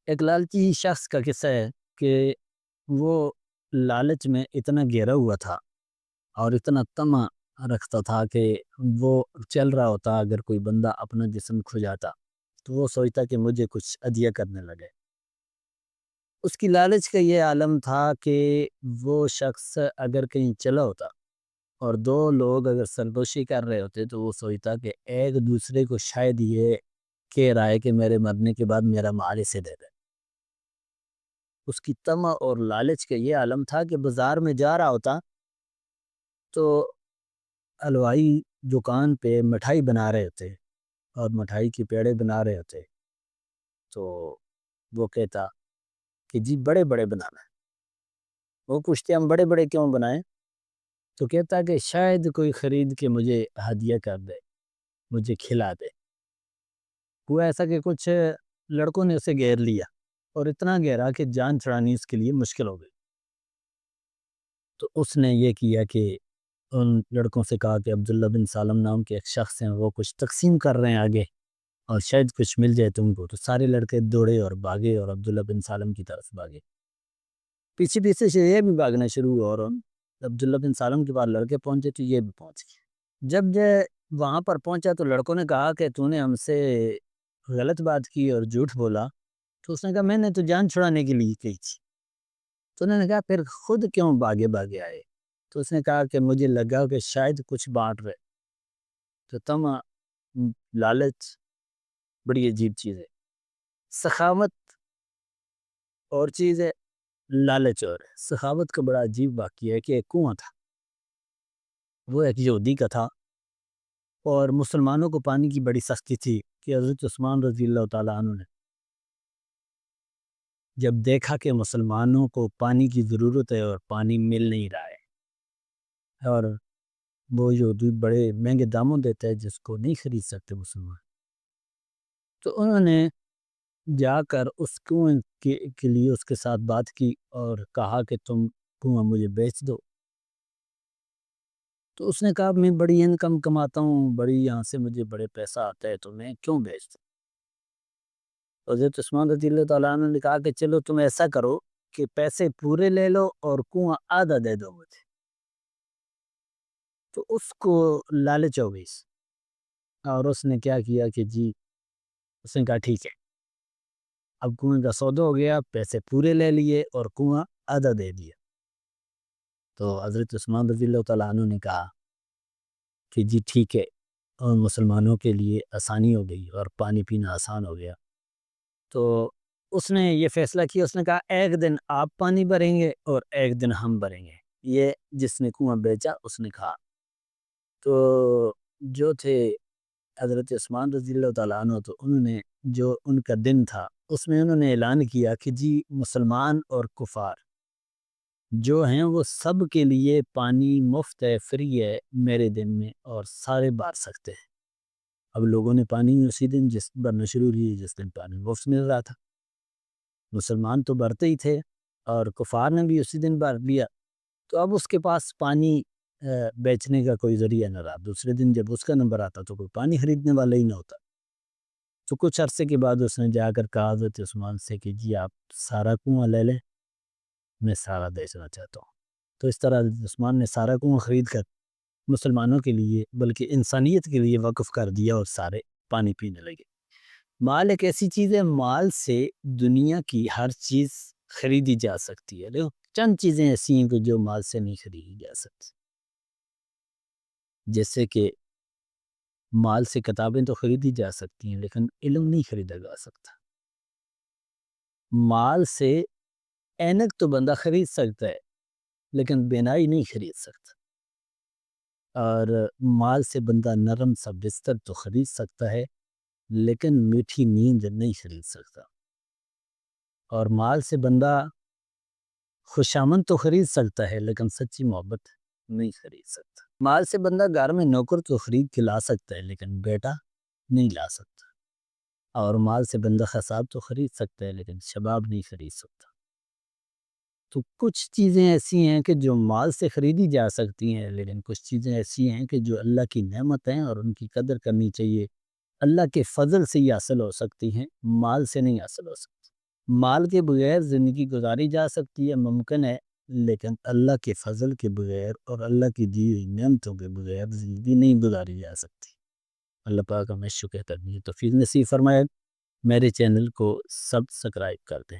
ایک لالچی شخص کا قصہ ہے کہ وہ لالچ میں اتنا گھیرا ہوا تھا اور اتنا طمع رکھتا تھا کہ وہ چل رہا ہوتا، اگر کوئی بندہ اپنا جسم کھو جاتا تو وہ سوچتا کہ مجھے کچھ ہدیہ کرنے لگے۔ اس کی لالچ کا یہ عالم تھا کہ وہ شخص اگر کہیں چلا ہوتا اور دو لوگ اگر سرگوشی کر رہے ہوتے تو وہ سوچتا کہ ایک دوسرے کو شاید یہ کہہ رہا ہے کہ میرے مرنے کے بعد میرا مال اسے دے دے۔ اس کی طمع اور لالچ کا یہ عالم تھا کہ بازار میں جا رہا ہوتا تو حلوائی دکان پہ مٹھائی بنا رہے ہوتے اور مٹھائی کی پیڑے بنا رہے ہوتے تو وہ کہتا کہ جی بڑے بڑے بنانا ہے۔ وہ پوچھتے ہم بڑے بڑے کیوں بنائیں؟ تو کہتا کہ شاید کوئی خرید کے مجھے ہدیہ کر دے، مجھے کھلا دے۔ ہوا ایسا کہ کچھ لڑکوں نے اسے گھیر لیا اور اتنا گہرا کہ جان چھڑانی اس کے لیے مشکل ہو گئی۔ تو اس نے یہ کیا کہ ان لڑکوں سے کہا کہ عبداللہ بن سالم نام کے ایک شخص ہیں، وہ کچھ تقسیم کر رہے ہیں آگے اور شاید کچھ مل جائے تم کو۔ تو سارے لڑکے دوڑے اور بھاگے اور عبداللہ بن سالم کی طرف بھاگے، پیچھے پیچھے سے یہ بھی بھاگنا شروع ہوا اور عبداللہ بن سالم کے بعد لڑکے پہنچے تو یہ بھی پہنچ گئے۔ جب یہ وہاں پر پہنچا تو لڑکوں نے کہا کہ تو نے ہم سے غلط بات کی اور جھوٹ بولا۔ تو اس نے کہا میں نے تو جان چھڑانے کے لیے کہی تھی۔ تو انہوں نے کہا پھر خود کیوں بھاگے بھاگے آئے؟ تو اس نے کہا کہ مجھے لگا کہ شاید کچھ بانٹ رہے۔ تو طمع، لالچ بڑی عجیب چیز ہے۔ سخاوت اور چیز ہے، لالچ اور ہے۔ سخاوت کا بڑا عجیب واقعہ ہے کہ ایک کنواں تھا، وہ ایک یہودی کا تھا اور مسلمانوں کو پانی کی بڑی سختی تھی کہ حضرت عثمان رضی اللہ تعالیٰ عنہ نے جب دیکھا کہ مسلمانوں کو پانی کی ضرورت ہے اور پانی مل نہیں رہا ہے اور وہ یہودی بڑے مہنگے داموں دیتا ہے جس کو نہیں خرید سکتے مسلمان، تو انہوں نے جا کر اس کنویں کے لیے اس کے ساتھ بات کی اور کہا کہ تم کنواں مجھے بیچ دو۔ تو اس نے کہا میں بڑی انکم کماتا ہوں، بڑی یہاں سے مجھے بڑے پیسہ آتا ہے تو میں کیوں بیچ دوں؟ حضرت عثمان رضی اللہ تعالیٰ عنہ نے کہا کہ چلو تم ایسا کرو کہ پیسے پورے لے لو اور کنواں آدھا دے دو مجھے۔ تو اس کو لالچ ہو گئی اور اس نے کیا کیا کہ جی، اس نے کہا ٹھیک ہے، اب کنویں کا سودا ہو گیا، پیسے پورے لے لیے اور کنواں آدھا دے دیا۔ تو حضرت عثمان رضی اللہ تعالیٰ عنہ نے کہا کہ جی ٹھیک ہے، اور مسلمانوں کے لیے آسانی ہو گئی اور پانی پینا آسان ہو گیا۔ تو اس نے یہ فیصلہ کیا، اس نے کہا ایک دن آپ پانی بھریں گے اور ایک دن ہم بھریں گے۔ یہ جس نے کنواں بیچا اس نے کہا۔ تو جو تھے حضرت عثمان رضی اللہ تعالیٰ عنہ، تو انہوں نے جو ان کا دن تھا اس میں انہوں نے اعلان کیا کہ جی مسلمان اور کفار جو ہیں وہ سب کے لیے پانی مفت ہے، فری ہے میرے دن میں، اور سارے بھر سکتے ہیں۔ اب لوگوں نے پانی اسی دن جس بھرنا شروع کی جس دن پانی مفت مل رہا تھا۔ مسلمان تو بھرتے ہی تھے اور کفار نے بھی اسی دن بھر لیا۔ تو اب اس کے پاس پانی بیچنے کا کوئی ذریعہ نہ رہا۔ دوسرے دن جب اس کا نمبر آتا تو کوئی پانی خریدنے والا ہی نہ ہوتا۔ تو کچھ عرصے کے بعد اس نے جا کر کہا حضرت عثمان سے کہ جی آپ سارا کنواں لے لیں، میں سارا بیچنا چاہتا ہوں۔ تو اس طرح حضرت عثمان نے سارا کنواں خرید کر مسلمانوں کے لیے بلکہ انسانیت کے لیے وقف کر دیا اور سارے پانی پینے لگے۔ مال ایک ایسی چیز ہے، مال سے دنیا کی ہر چیز خریدی جا سکتی ہے، لیکن چند چیزیں ایسی ہیں کہ جو مال سے نہیں خریدی جا سکتی۔ جیسے کہ مال سے کتابیں تو خریدی جا سکتی ہیں لیکن علم نہیں خریدا جا سکتا۔ مال سے اینک تو بندہ خرید سکتا ہے لیکن بینائی نہیں خرید سکتا، اور مال سے بندہ نرم سا بستر تو خرید سکتا ہے لیکن میٹھی نیند نہیں خرید سکتا، اور مال سے بندہ خوشامند تو خرید سکتا ہے لیکن سچی محبت نہیں خرید سکتا۔ مال سے بندہ گھر میں نوکر تو خرید کے لا سکتا ہے لیکن بیٹا نہیں لا سکتا، اور مال سے بندہ خصاب تو خرید سکتا ہے لیکن شباب نہیں خرید سکتا۔ تو کچھ چیزیں ایسی ہیں کہ جو مال سے خریدی جا سکتی ہیں، لیکن کچھ چیزیں ایسی ہیں کہ جو اللہ کی نعمت ہیں اور ان کی قدر کرنی چاہیے۔ اللہ کے فضل سے ہی حاصل ہو سکتی ہیں، مال سے نہیں حاصل ہو سکتی۔ مال کے بغیر زندگی گزاری جا سکتی ہے، ممکن ہے، لیکن اللہ کے فضل کے بغیر اور اللہ کی دی ہوئی نعمتوں کے بغیر زندگی نہیں گزاری جا سکتی۔ اللہ پاک ہمیں شکر کرنی توفیق نصیب فرمائے۔ میرے چینل کو سبسکرائب کر دیں۔